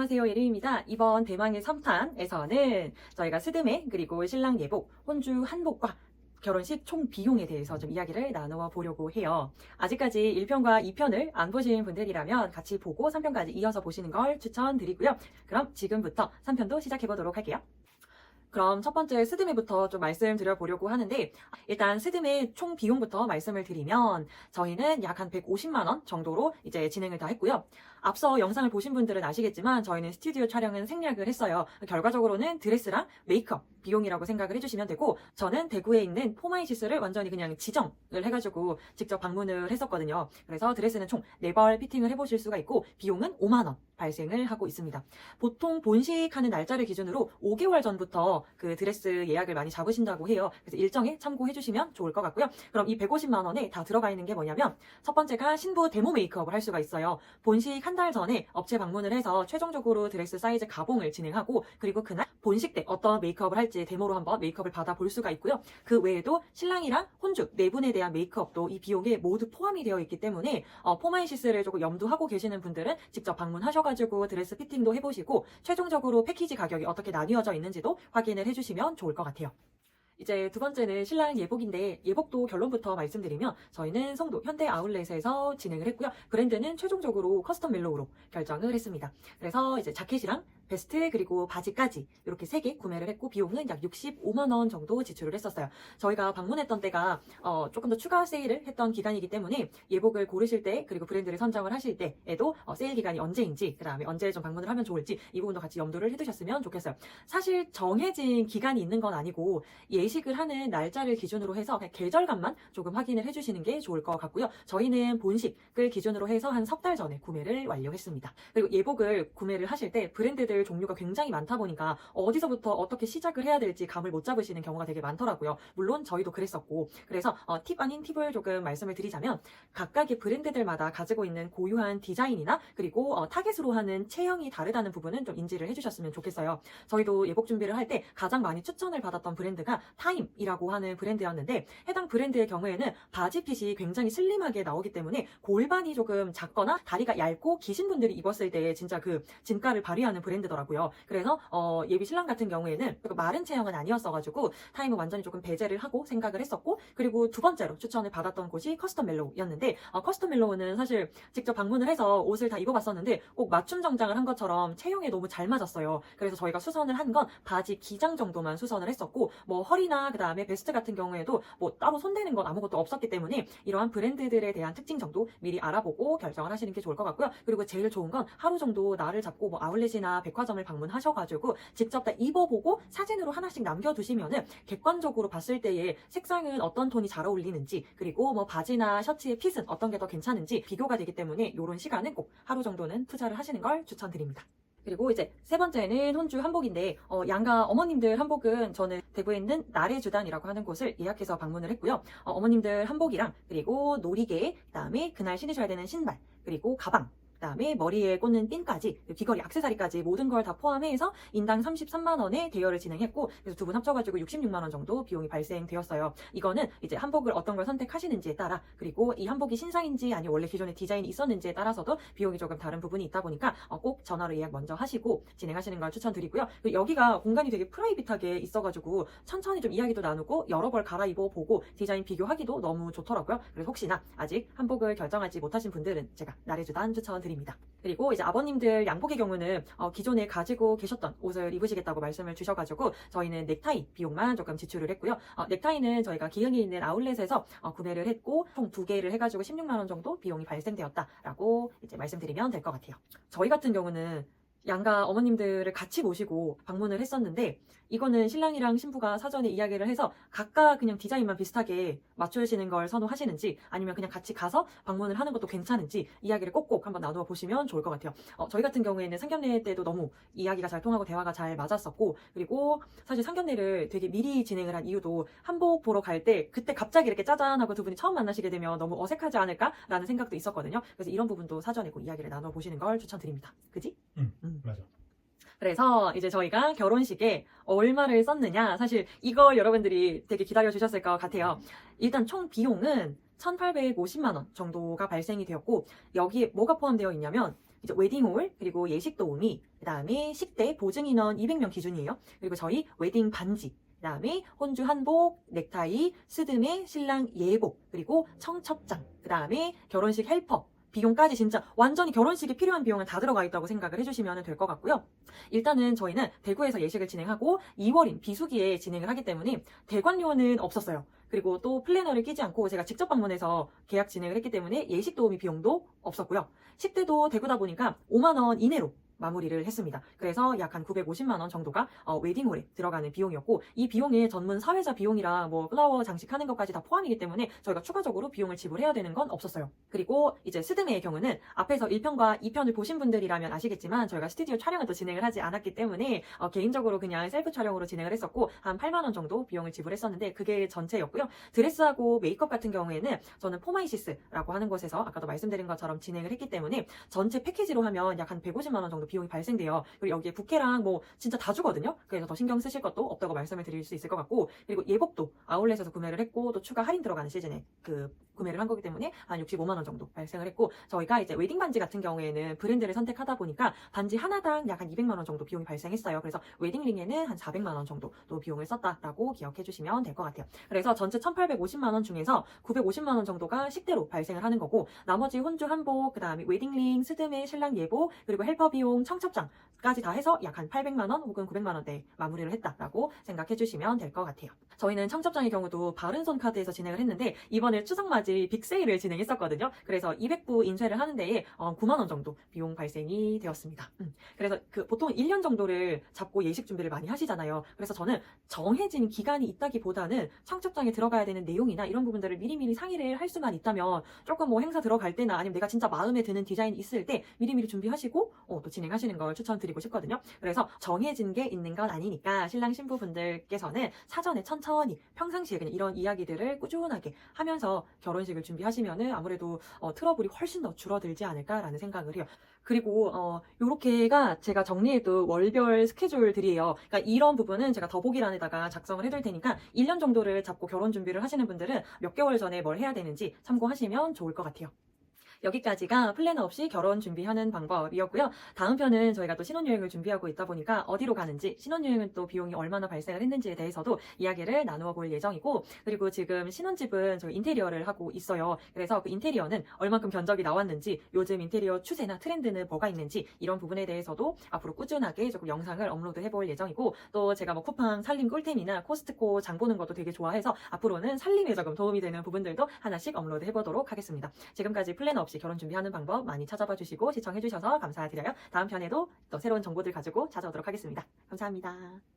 안녕하세요, 예림입니다. 이번 대망의 3탄에서는 저희가 스드메 그리고 신랑 예복, 혼주 한복과 결혼식 총 비용에 대해서 좀 이야기를 나누어 보려고 해요. 아직까지 1편과 2편을 안 보신 분들이라면 같이 보고 3편까지 이어서 보시는 걸 추천드리고요. 그럼 지금부터 3편도 시작해 보도록 할게요. 그럼 첫 번째 스드메부터 좀 말씀드려 보려고 하는데, 일단 스드메 총 비용부터 말씀을 드리면 저희는 약 한 150만 원 정도로 이제 진행을 다 했고요. 앞서 영상을 보신 분들은 아시겠지만 저희는 스튜디오 촬영은 생략을 했어요. 결과적으로는 드레스랑 메이크업 비용이라고 생각을 해주시면 되고, 저는 대구에 있는 포마이시스를 완전히 그냥 지정을 해가지고 직접 방문을 했었거든요. 그래서 드레스는 총 4벌 피팅을 해보실 수가 있고, 비용은 5만 원 발생을 하고 있습니다. 보통 본식하는 날짜를 기준으로 5개월 전부터 그 드레스 예약을 많이 잡으신다고 해요. 그래서 일정에 참고해 주시면 좋을 것 같고요. 그럼 이 150만 원에 다 들어가 있는 게 뭐냐면, 첫 번째가 신부 데모 메이크업을 할 수가 있어요. 본식 한 달 전에 업체 방문을 해서 최종적으로 드레스 사이즈 가봉을 진행하고, 그리고 그날 본식 때 어떤 메이크업을 할지 데모로 한번 메이크업을 받아볼 수가 있고요. 그 외에도 신랑이랑 혼주 4분에 대한 메이크업도 이 비용에 모두 포함이 되어 있기 때문에 포마이시스를 조금 염두하고 계시는 분들은 직접 방문하셔가지고 드레스 피팅도 해보시고, 최종적으로 패키지 가격이 어떻게 나뉘어져 있는지도 확인을 해주시면 좋을 것 같아요. 이제 두 번째는 신랑 예복인데, 예복도 결론부터 말씀드리면 저희는 송도 현대 아울렛에서 진행을 했고요. 브랜드는 최종적으로 커스텀 멜로우로 결정을 했습니다. 그래서 이제 자켓이랑 베스트 그리고 바지까지 이렇게 3개 구매를 했고, 비용은 약 65만 원 정도 지출을 했었어요. 저희가 방문했던 때가 조금 더 추가 세일을 했던 기간이기 때문에 예복을 고르실 때, 그리고 브랜드를 선정을 하실 때에도 세일 기간이 언제인지, 그 다음에 언제 좀 방문을 하면 좋을지 이 부분도 같이 염두를 해두셨으면 좋겠어요. 사실 정해진 기간이 있는 건 아니고, 예식을 하는 날짜를 기준으로 해서 그냥 계절감만 조금 확인을 해주시는 게 좋을 것 같고요. 저희는 본식을 기준으로 해서 한 3달 전에 구매를 완료했습니다. 그리고 예복을 구매를 하실 때 브랜드들 종류가 굉장히 많다 보니까 어디서부터 어떻게 시작을 해야 될지 감을 못 잡으시는 경우가 되게 많더라고요. 물론 저희도 그랬었고, 그래서 팁 아닌 팁을 조금 말씀을 드리자면, 각각의 브랜드들마다 가지고 있는 고유한 디자인이나 그리고 타겟으로 하는 체형이 다르다는 부분은 좀 인지를 해주셨으면 좋겠어요. 저희도 예복 준비를 할 때 가장 많이 추천을 받았던 브랜드가 타임이라고 하는 브랜드였는데, 해당 브랜드의 경우에는 바지 핏이 굉장히 슬림하게 나오기 때문에 골반이 조금 작거나 다리가 얇고 기신 분들이 입었을 때 진짜 그 진가를 발휘하는 브랜드더라고요. 그래서 예비 신랑 같은 경우에는 마른 체형은 아니었어가지고 타임은 완전히 조금 배제를 하고 생각을 했었고, 그리고 두 번째로 추천을 받았던 곳이 커스텀 멜로우였는데, 커스텀 멜로우는 사실 직접 방문을 해서 옷을 다 입어봤었는데 꼭 맞춤 정장을 한 것처럼 체형에 너무 잘 맞았어요. 그래서 저희가 수선을 한 건 바지 기장 정도만 수선을 했었고, 뭐 허리나 그 다음에 베스트 같은 경우에도 뭐 따로 손대는 건 아무것도 없었기 때문에 이러한 브랜드들에 대한 특징 정도 미리 알아보고 결정을 하시는 게 좋을 것 같고요. 그리고 제일 좋은 건 하루 정도 날을 잡고 뭐 아울렛이나 백화점을 방문하셔가지고 직접 다 입어보고 사진으로 하나씩 남겨두시면은 객관적으로 봤을 때의 색상은 어떤 톤이 잘 어울리는지, 그리고 뭐 바지나 셔츠의 핏은 어떤 게 더 괜찮은지 비교가 되기 때문에 이런 시간은 꼭 하루 정도는 투자를 하시는 걸 추천드립니다. 그리고 이제 세 번째는 혼주 한복인데, 양가 어머님들 한복은 저는 대구에 있는 나래주단이라고 하는 곳을 예약해서 방문을 했고요. 어머님들 한복이랑 그리고 놀이개, 그다음에 그날 신으셔야 되는 신발, 그리고 가방, 그다음에 머리에 꽂는 핀까지, 귀걸이, 액세서리까지 모든 걸 다 포함해서 인당 33만 원에 대여를 진행했고, 그래서 두 분 합쳐가지고 66만 원 정도 비용이 발생되었어요. 이거는 이제 한복을 어떤 걸 선택하시는지에 따라, 그리고 이 한복이 신상인지 아니면 원래 기존에 디자인이 있었는지에 따라서도 비용이 조금 다른 부분이 있다 보니까 꼭 전화로 예약 먼저 하시고 진행하시는 걸 추천드리고요. 그리고 여기가 공간이 되게 프라이빗하게 있어가지고 천천히 좀 이야기도 나누고 여러 벌 갈아입어 보고 디자인 비교하기도 너무 좋더라고요. 그래서 혹시나 아직 한복을 결정하지 못하신 분들은 제가 나래주단 추천드립니다. 그리고 이제 아버님들 양복의 경우는 기존에 가지고 계셨던 옷을 입으시겠다고 말씀을 주셔가지고 저희는 넥타이 비용만 조금 지출을 했고요. 넥타이는 저희가 기흥에 있는 아울렛에서 구매를 했고, 총 2개를 해가지고 16만 원 정도 비용이 발생되었다라고 이제 말씀드리면 될 것 같아요. 저희 같은 경우는 양가 어머님들을 같이 모시고 방문을 했었는데, 이거는 신랑이랑 신부가 사전에 이야기를 해서 각각 그냥 디자인만 비슷하게 맞추시는 걸 선호하시는지, 아니면 그냥 같이 가서 방문을 하는 것도 괜찮은지 이야기를 꼭꼭 한번 나누어 보시면 좋을 것 같아요. 저희 같은 경우에는 상견례 때도 너무 이야기가 잘 통하고 대화가 잘 맞았었고, 그리고 사실 상견례를 되게 미리 진행을 한 이유도 한복 보러 갈 때 그때 갑자기 이렇게 짜잔 하고 두 분이 처음 만나시게 되면 너무 어색하지 않을까라는 생각도 있었거든요. 그래서 이런 부분도 사전에 꼭 이야기를 나눠 보시는 걸 추천드립니다. 그지? 맞아. 그래서 이제 저희가 결혼식에 얼마를 썼느냐, 사실 이걸 여러분들이 되게 기다려 주셨을 것 같아요. 일단 총 비용은 1,850만 원 정도가 발생이 되었고, 여기에 뭐가 포함되어 있냐면 이제 웨딩홀, 그리고 예식 도우미, 그 다음에 식대 보증 인원 200명 기준이에요. 그리고 저희 웨딩 반지, 그 다음에 혼주 한복, 넥타이, 스드메, 신랑 예복, 그리고 청첩장, 그 다음에 결혼식 헬퍼, 비용까지 진짜 완전히 결혼식에 필요한 비용은 다 들어가 있다고 생각을 해주시면 될 것 같고요. 일단은 저희는 대구에서 예식을 진행하고 2월인 비수기에 진행을 하기 때문에 대관료는 없었어요. 그리고 또 플래너를 끼지 않고 제가 직접 방문해서 계약 진행을 했기 때문에 예식 도우미 비용도 없었고요. 식대도 대구다 보니까 5만 원 이내로 마무리를 했습니다. 그래서 약 한 950만 원 정도가 웨딩홀에 들어가는 비용이었고, 이 비용에 전문 사회자 비용이랑 뭐 플라워 장식하는 것까지 다 포함이기 때문에 저희가 추가적으로 비용을 지불해야 되는 건 없었어요. 그리고 이제 스드메의 경우는 앞에서 1편과 2편을 보신 분들이라면 아시겠지만 저희가 스튜디오 촬영을 또 진행을 하지 않았기 때문에 개인적으로 그냥 셀프 촬영으로 진행을 했었고 한 8만 원 정도 비용을 지불했었는데 그게 전체였고요. 드레스하고 메이크업 같은 경우에는 저는 포마이시스라고 하는 곳에서 아까도 말씀드린 것처럼 진행을 했기 때문에 전체 패키지로 하면 약 한 150만 원 정도 비용이 발생돼요. 그리고 여기에 부케랑 뭐 진짜 다 주거든요. 그래서 더 신경 쓰실 것도 없다고 말씀을 드릴 수 있을 것 같고, 그리고 예복도 아울렛에서 구매를 했고 또 추가 할인 들어가는 시즌에 구매를 한 거기 때문에 한 65만 원 정도 발생을 했고, 저희가 이제 웨딩 반지 같은 경우에는 브랜드를 선택하다 보니까 반지 하나당 약 한 200만 원 정도 비용이 발생했어요. 그래서 웨딩링에는 한 400만 원 정도 또 비용을 썼다라고 기억해 주시면 될 것 같아요. 그래서 전체 1,850만 원 중에서 950만 원 정도가 식대로 발생을 하는 거고, 나머지 혼주 한복, 그 다음에 웨딩링, 스드메, 신랑 예복, 그리고 헬퍼 비용, 청첩장까지 다 해서 약 한 800만 원 혹은 900만 원대 마무리를 했다라고 생각해 주시면 될 것 같아요. 저희는 청첩장의 경우도 바른손 카드에서 진행을 했는데 이번에 추석맞이 빅세일을 진행했었거든요. 그래서 200부 인쇄를 하는 데에 9만 원 정도 비용 발생이 되었습니다. 그래서 보통 1년 정도를 잡고 예식 준비를 많이 하시잖아요. 그래서 저는 정해진 기간이 있다기보다는 청첩장에 들어가야 되는 내용이나 이런 부분들을 미리미리 상의를 할 수만 있다면 조금 뭐 행사 들어갈 때나 아니면 내가 진짜 마음에 드는 디자인이 있을 때 미리미리 준비하시고 또 진행하시는 걸 추천드리고 싶거든요. 그래서 정해진 게 있는 건 아니니까 신랑 신부분들께서는 사전에 천천히 평상시에 그냥 이런 이야기들을 꾸준하게 하면서 결혼식을 준비하시면은 아무래도 트러블이 훨씬 더 줄어들지 않을까라는 생각을 해요. 그리고 요렇게가 제가 정리해둔 월별 스케줄들이에요. 그러니까 이런 부분은 제가 더보기란에다가 작성을 해둘 테니까 1년 정도를 잡고 결혼 준비를 하시는 분들은 몇 개월 전에 뭘 해야 되는지 참고하시면 좋을 것 같아요. 여기까지가 플래너 없이 결혼 준비하는 방법이었고요. 다음 편은 저희가 또 신혼여행을 준비하고 있다 보니까 어디로 가는지, 신혼여행은 또 비용이 얼마나 발생을 했는지에 대해서도 이야기를 나누어 볼 예정이고, 그리고 지금 신혼집은 저희 인테리어를 하고 있어요. 그래서 그 인테리어는 얼만큼 견적이 나왔는지, 요즘 인테리어 추세나 트렌드는 뭐가 있는지 이런 부분에 대해서도 앞으로 꾸준하게 조금 영상을 업로드 해볼 예정이고, 또 제가 뭐 쿠팡 살림 꿀템이나 코스트코 장 보는 것도 되게 좋아해서 앞으로는 살림에 조금 도움이 되는 부분들도 하나씩 업로드 해보도록 하겠습니다. 지금까지 플래너 없이 결혼 준비하는 방법 많이 찾아봐 주시고 시청해 주셔서 감사드려요. 다음 편에도 또 새로운 정보들 가지고 찾아오도록 하겠습니다. 감사합니다.